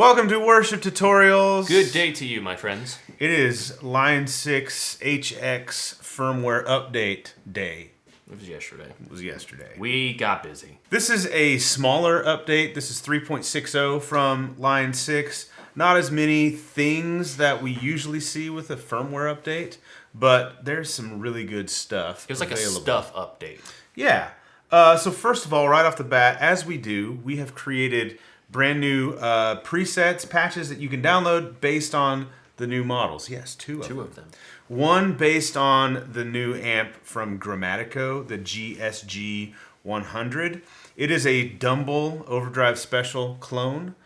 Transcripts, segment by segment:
Welcome to Worship Tutorials. Good day to you, my friends. It is Line 6 HX Firmware Update Day. It was yesterday. It was yesterday. We got busy. This is a smaller update. This is 3.60 from Line 6. Not as many things that we usually see with a firmware update, but there's some really good stuff. It was like available. A stuff update. Yeah. So first of all, right off the bat, as we do, we have created brand new presets, patches that you can download based on the new models. Yes, two of them. One based on the new amp from Grammatico, the GSG100. It is a Dumble Overdrive Special clone.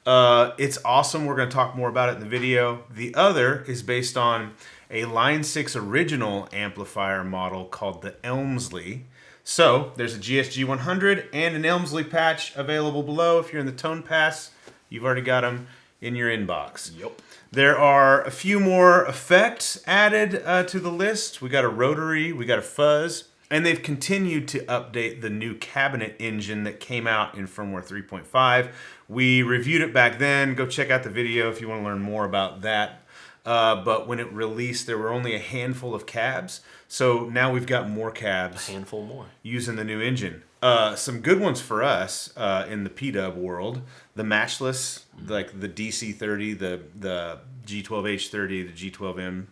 It's awesome. We're going to talk more about it in the video. The other is based on a Line 6 original amplifier model called the ELMSLY. So there's a GSG100 and an ELMSLY patch available below. If you're in the Tone Pass, you've already got them in your inbox. Yep. There are a few more effects added to the list. We got a Rotary, we got a Fuzz, and they've continued to update the new cabinet engine that came out in firmware 3.5. We reviewed it back then. Go check out the video if you want to learn more about that. But when it released, there were only a handful of cabs. So now we've got more cabs. A handful more. Using the new engine. Some good ones for us in the PDub world. The Matchless, like the DC30, the G12H30, the G12M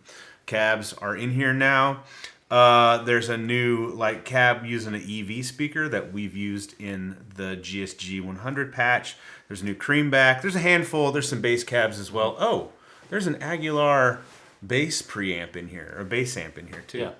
cabs are in here now. There's a new cab using an EV speaker that we've used in the GSG100 patch. There's a new creamback. There's a handful. There's some bass cabs as well. Oh, there's an Aguilar bass preamp in here, or bass amp in here too. Yeah.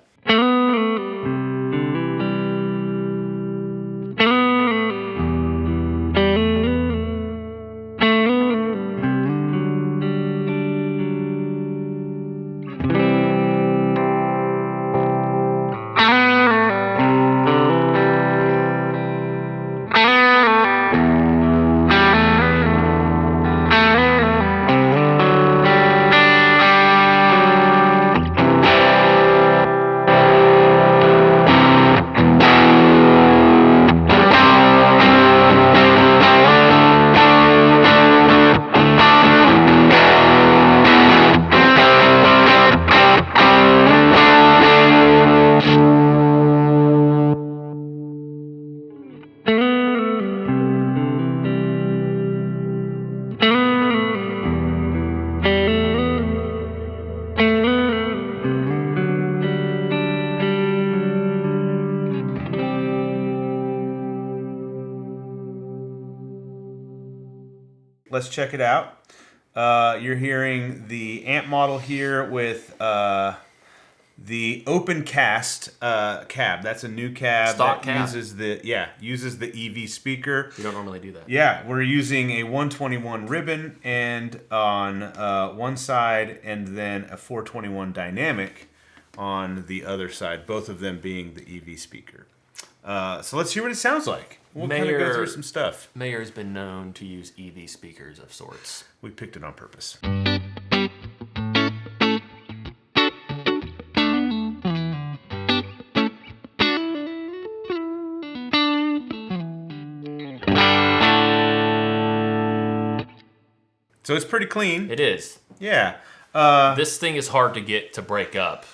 Let's check it out. You're hearing the amp model here with the open cast cab. That's a new cab Stock that cab. uses the EV speaker. You don't normally do that. Yeah, we're using a 121 ribbon and on one side, and then a 421 dynamic on the other side. Both of them being the EV speaker. So let's hear what it sounds like. We'll kind of go through some stuff. Mayer's been known to use EV speakers of sorts. We picked it on purpose. So it's pretty clean. It is. Yeah. This thing is hard to get to break up.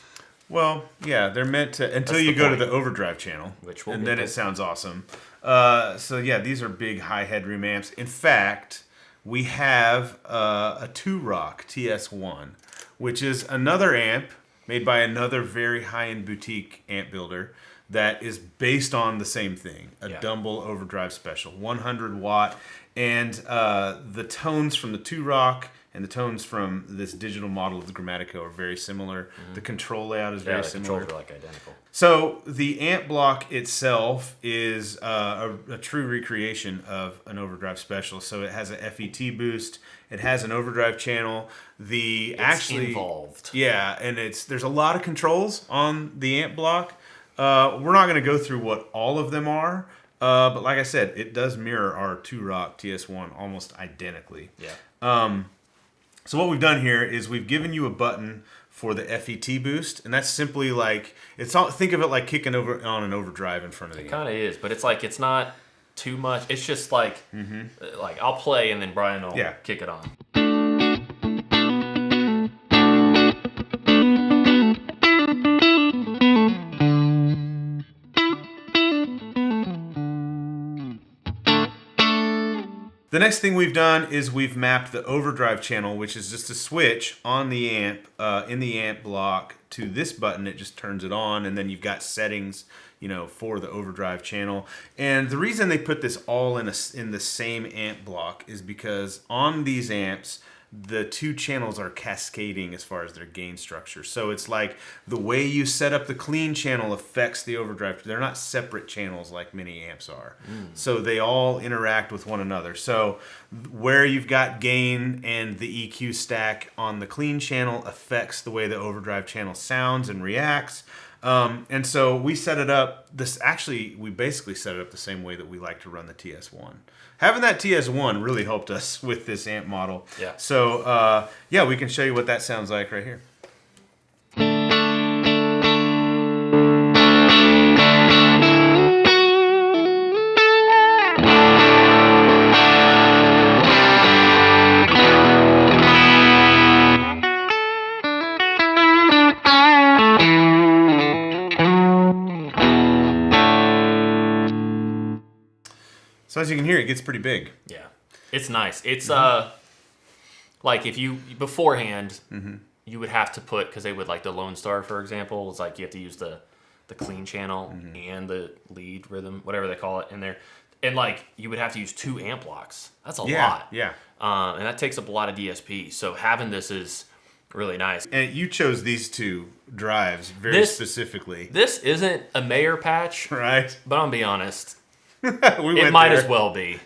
Well, yeah, they're meant to, until you go to the Overdrive channel, and then it sounds awesome. So yeah, these are big high headroom amps. In fact, we have a 2-Rock TS1, which is another amp made by another very high-end boutique amp builder that is based on the same thing, a Dumble Overdrive Special, 100 watt, and the tones from the 2-Rock and the tones from this digital model of the Grammatico are very similar. Mm-hmm. The control layout is very similar. The controls are identical. So the amp block itself is a true recreation of an Overdrive Special. So it has a FET boost. It has an Overdrive channel. It's involved. Yeah, and there's a lot of controls on the amp block. We're not going to go through what all of them are. But like I said, it does mirror our 2-Rock TS1 almost identically. Yeah. So what we've done here is we've given you a button for the FET boost, and that's simply like, think of it like kicking over on an overdrive in front of the amp. It kind of is, but it's like, it's not too much. It's just like I'll play and then Brian will kick it on. The next thing we've done is we've mapped the overdrive channel, which is just a switch on the amp, in the amp block, to this button. It just turns it on, and then you've got settings, for the overdrive channel. And the reason they put this all in the same amp block is because on these amps, the two channels are cascading as far as their gain structure. So it's like the way you set up the clean channel affects the overdrive. They're not separate channels like mini amps are. So they all interact with one another. So where you've got gain and the EQ stack on the clean channel affects the way the overdrive channel sounds and reacts. And so we set it up, we basically set it up the same way that we like to run the TS1. Having that TS1 really helped us with this amp model. Yeah. So, we can show you what that sounds like right here. So as you can hear, it gets pretty big. Yeah, it's nice. It's like if you beforehand, you would have to put, because they would like the Lone Star, for example. It's like you have to use the clean channel and the lead rhythm, whatever they call it, in there, and like you would have to use 2 amp blocks. That's a lot. Yeah. And that takes up a lot of DSP. So having this is really nice. And you chose these 2 drives very specifically. This isn't a Mayer patch, right? But I'm gonna be honest. It might as well be.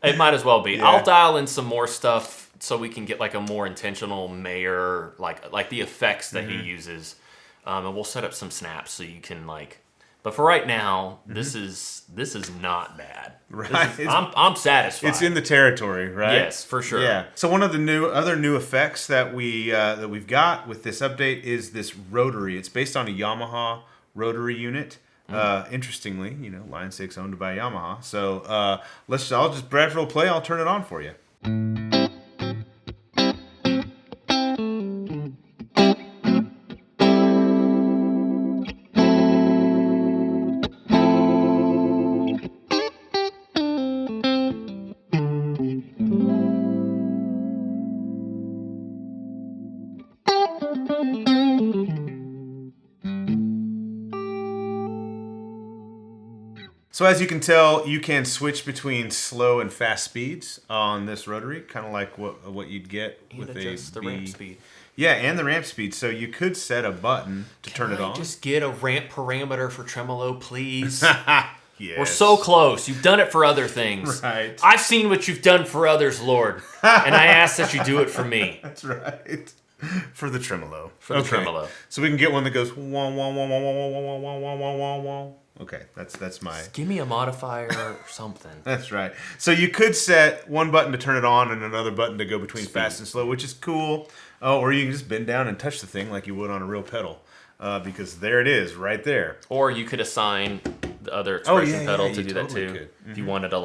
It might as well be. Yeah. I'll dial in some more stuff so we can get like a more intentional Mayer, like the effects that he uses, and we'll set up some snaps so you can like. But for right now, this is not bad. Right. I'm satisfied. It's in the territory, right? Yes, for sure. Yeah. So one of the other new effects that we've got with this update is this Rotary. It's based on a Yamaha Rotary unit. Interestingly, Line 6 owned by Yamaha. So I'll just Bradford will play. I'll turn it on for you. So as you can tell, you can switch between slow and fast speeds on this Rotary, kind of like what you'd get with the ramp speed. Yeah, and the ramp speed. So you could set a button to turn it on. Just get a ramp parameter for tremolo, please. Yes. We're so close. You've done it for other things. Right. I've seen what you've done for others, Lord, and I ask that you do it for me. That's right. For the tremolo. For the tremolo. So we can get one that goes wah wah wah wah wah wah wah wah wah wah wah wah. Okay, that's my. Just give me a modifier or something. That's right. So you could set one button to turn it on and another button to go between fast and slow, which is cool. Oh, or you can just bend down and touch the thing like you would on a real pedal, because there it is, right there. Or you could assign the other expression pedal to do that too. Could. If you wanted to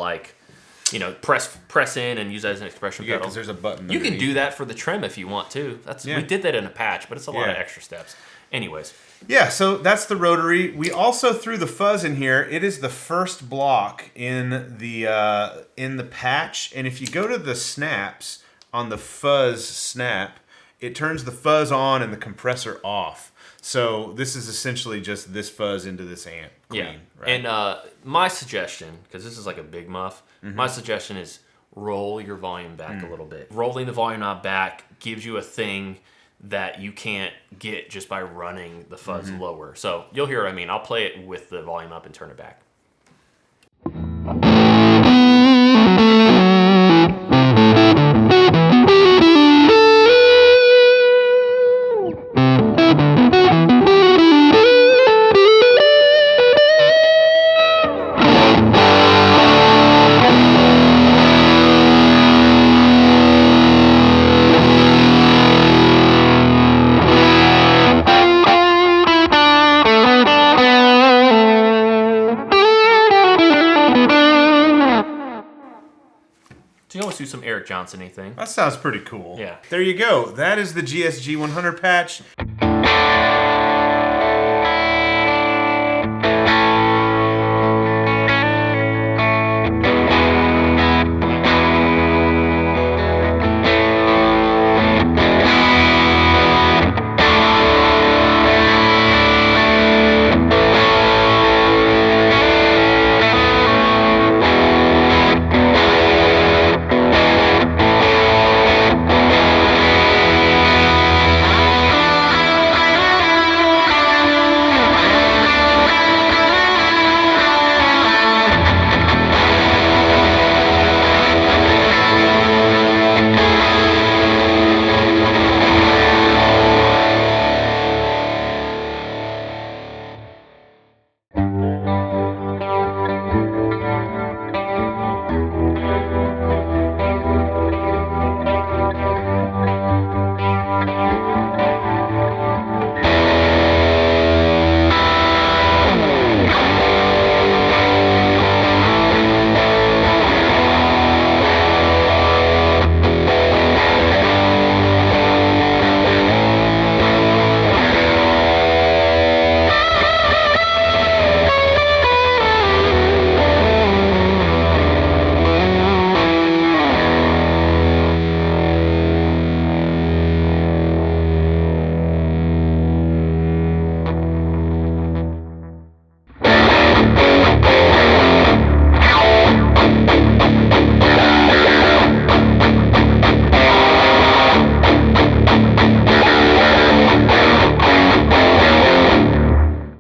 press in and use that as an expression pedal. Because there's a button. You can do that for the trim if you want to. We did that in a patch, but it's a lot of extra steps. Anyways. Yeah, so that's the Rotary. We also threw the fuzz in here. It is the first block in the patch, and if you go to the snaps on the fuzz snap, it turns the fuzz on and the compressor off. So this is essentially just this fuzz into this amp. Clean, right? And my suggestion, because this is like a big muff, my suggestion is roll your volume back a little bit. Rolling the volume knob back gives you a thing that you can't get just by running the fuzz lower. So you'll hear what I mean. I'll play it with the volume up and turn it back. You always do some Eric Johnson-y thing. That sounds pretty cool. Yeah. There you go. That is the GSG100 patch.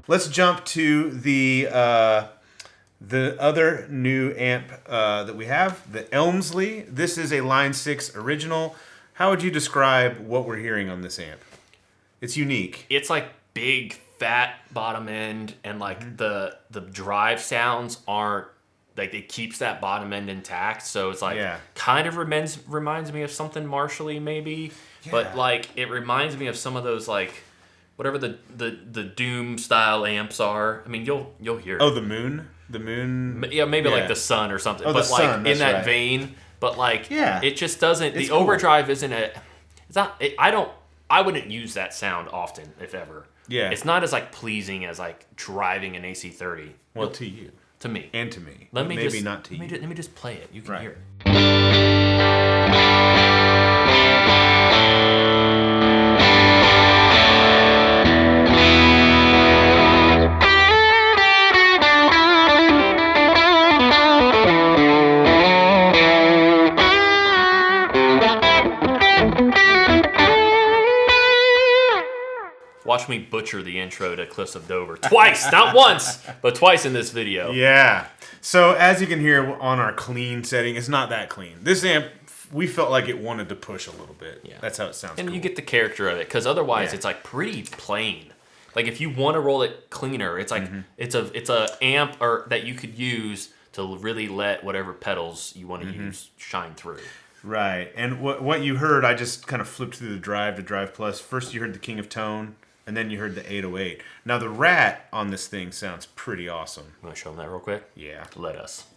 Let's jump to the other new amp that we have, the ELMSLY. This is a Line 6 original. How would you describe what we're hearing on this amp? It's unique. It's like big, fat bottom end, and like the drive sounds aren't like, it keeps that bottom end intact. So it's like kind of reminds me of something Marshall-y maybe, but like it reminds me of some of those like whatever the Doom style amps are. I mean, you'll hear it. Oh, the moon. Yeah, maybe like the sun or something. Oh, but the like sun, in that vein. But like it just doesn't. It's the cool. overdrive isn't a. It's not. I wouldn't use that sound often, if ever. Yeah. It's not as like pleasing as like driving an AC30. Well, to you. To me. And to me. Let me just play it. You can hear it. Watch me butcher the intro to Cliffs of Dover. Twice! Not once, but twice in this video. Yeah. So as you can hear on our clean setting, it's not that clean. This amp, we felt like it wanted to push a little bit. Yeah. That's how it sounds. And cool. you get the character of it, because otherwise it's like pretty plain. Like if you want to roll it cleaner, it's like it's a amp or that you could use to really let whatever pedals you want to use shine through. Right. And what you heard, I just kind of flipped through the drive to Drive Plus. First you heard the King of Tone, and then you heard the 808. Now the Rat on this thing sounds pretty awesome. You want to show them that real quick? Yeah. Let us.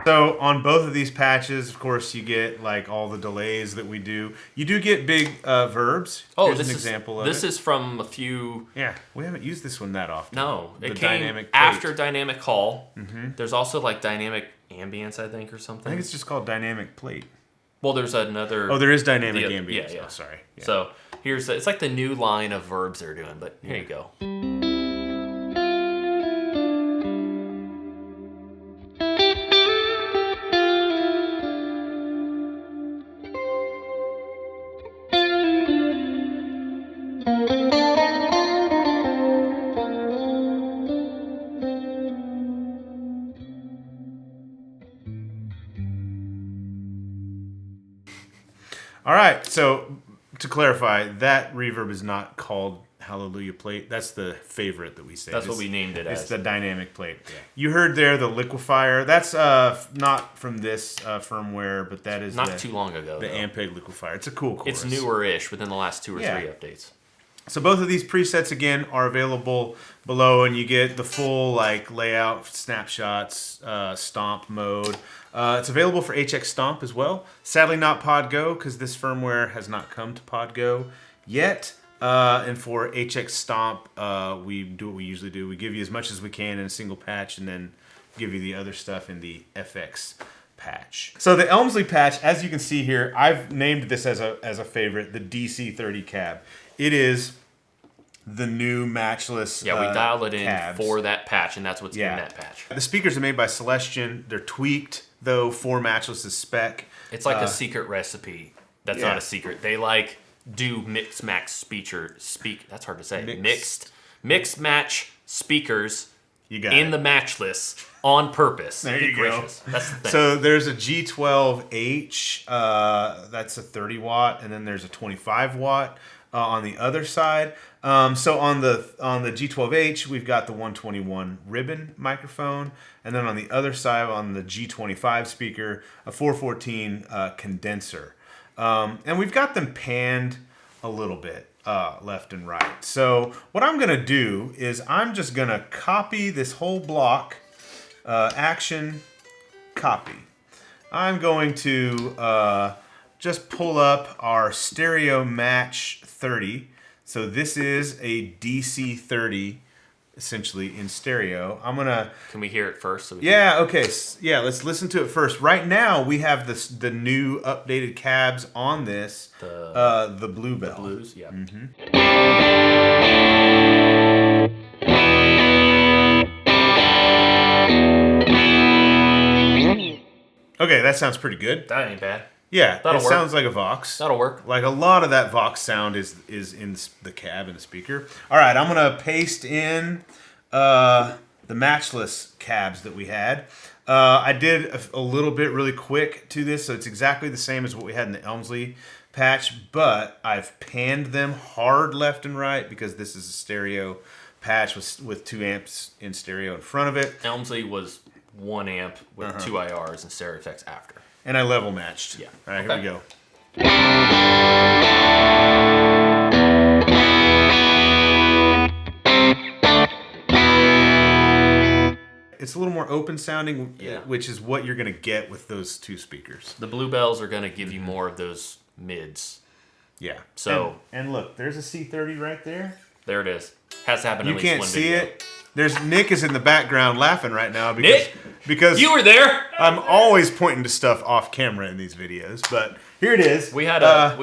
So on both of these patches, of course, you get like all the delays that we do. You do get big verbs. Oh, Here's this an is example of this it. is from a few. Yeah, we haven't used this one that often. No, The it came dynamic plate. after dynamic call. There's also like dynamic ambience, I think, or something. I think it's just called dynamic plate. Well, there's another. Oh, there is dynamic ambience. Yeah. Oh, sorry. Yeah. So it's like the new line of verbs they're doing, but here you go. All right, so to clarify, that reverb is not called Hallelujah plate. That's the favorite that we say. That's what we named it as. It's the dynamic plate. Yeah. You heard there the liquefier. That's not from this firmware, but that is not too long ago. The Ampeg liquefier. It's a cool chorus. It's newer-ish within the last 2 or 3 updates. So both of these presets again are available below, and you get the full layout, snapshots, stomp mode. It's available for HX Stomp as well. Sadly, not Pod Go because this firmware has not come to Pod Go yet. And for HX Stomp, we do what we usually do. We give you as much as we can in a single patch, and then give you the other stuff in the FX patch. So the ELMSLY patch, as you can see here, I've named this as a favorite, the DC30 cab. It is the new Matchless. Yeah, we dialed it in cabs. For that patch, and that's what's in that patch. The speakers are made by Celestion. They're tweaked though for Matchless's spec. It's like a secret recipe. That's not a secret. They do mix max that's hard to say. Mixed match speakers in the Matchless on purpose. There you go. That's the thing. So there's a G12H, that's a 30 watt, and then there's a 25 watt on the other side. So on the G12H, we've got the 121 ribbon microphone, and then on the other side, on the G25 speaker, a 414 condenser. And we've got them panned a little bit left and right. So what I'm going to do is I'm just going to copy this whole block, action, copy. I'm going to just pull up our stereo match 30. So this is a DC30 essentially in stereo. I'm gonna. Can we hear it first? So okay. Yeah, let's listen to it first. Right now we have the new updated cabs on this. The Bluebell. The blues, yeah. Okay, that sounds pretty good. That ain't bad. Yeah, That'll work. Sounds like a Vox. That'll work. Like a lot of that Vox sound is in the cab and the speaker. All right, I'm gonna paste in the Matchless cabs that we had. I did a little bit really quick to this, so it's exactly the same as what we had in the ELMSLY patch, but I've panned them hard left and right because this is a stereo patch with 2 amps in stereo in front of it. ELMSLY was 1 amp with 2 IRs and stereo effects after. And I level matched. Yeah. All right, here we go. It's a little more open sounding, which is what you're going to get with those 2 speakers. The Bluebells are going to give you more of those mids. Yeah. So and look, there's a C30 right there. There it is. Has happened at You least can't one see video. it. There's Nick is in the background laughing right now because you were there. I'm always pointing to stuff off camera in these videos, but here it is. We had a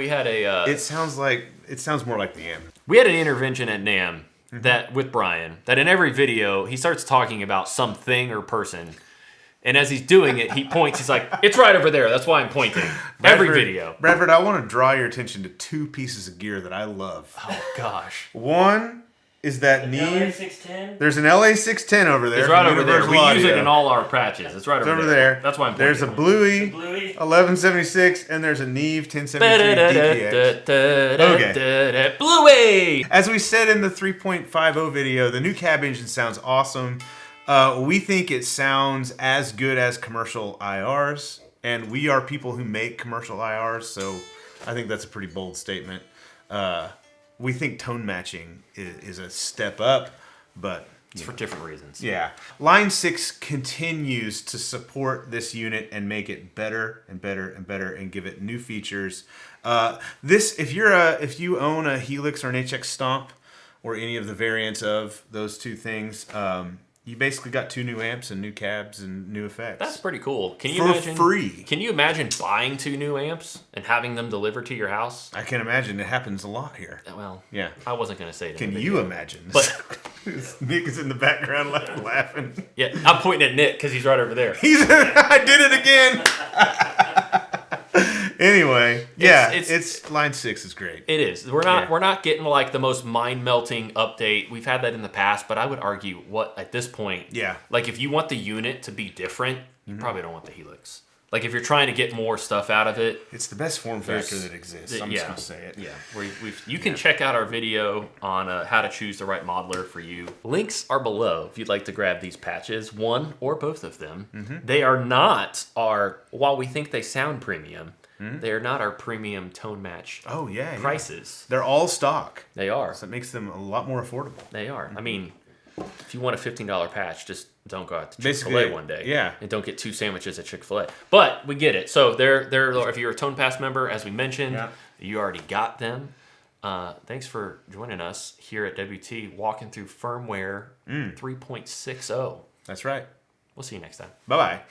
it sounds more like the amp. We had an intervention at NAMM that with Brian that in every video he starts talking about something or person. And as he's doing it, he points. He's like, "It's right over there. That's why I'm pointing." Every video. Bradford, I want to draw your attention to 2 pieces of gear that I love. Oh gosh. One is that Neve. LA610? There's an LA610 over there. It's right over there. We Audio. use it in all our patches. It's right over there. That's why I'm pointing. There's a Bluey, Bluey 1176, and there's a Neve 1073 DPX. Okay. Bluey! As we said in the 3.50 video, the new cab engine sounds awesome. We think it sounds as good as commercial IRs, and we are people who make commercial IRs, so I think that's a pretty bold statement. We think tone matching is a step up, but it's for different reasons. Yeah. Line 6 continues to support this unit and make it better and better and better and give it new features. If you own a Helix or an HX Stomp or any of the variants of those 2 things, you basically got 2 new amps and new cabs and new effects. That's pretty cool. Can you imagine free? Can you imagine buying 2 new amps and having them delivered to your house? I can imagine. It happens a lot here. Well, yeah. I wasn't going to say it. Can you imagine? But Nick is in the background laughing. Yeah, I'm pointing at Nick because he's right over there. I did it again. Anyway, it's line 6 is great. It is. We're not getting like the most mind melting update. We've had that in the past, but I would argue at this point, like if you want the unit to be different, you probably don't want the Helix. Like if you're trying to get more stuff out of it, it's the best form factor that exists. I'm just gonna say it. Yeah, you can check out our video on how to choose the right modeler for you. Links are below if you'd like to grab these patches, one or both of them. They are not while we think they sound premium, they are not our premium tone match prices. They're all stock. They are. So it makes them a lot more affordable. They are. I mean, if you want a $15 patch, just don't go out to Chick-fil-A one day. Yeah. And don't get 2 sandwiches at Chick-fil-A. But we get it. So they're if you're a Tone Pass member, as we mentioned, you already got them. Thanks for joining us here at WT, walking through firmware 3.60. That's right. We'll see you next time. Bye-bye.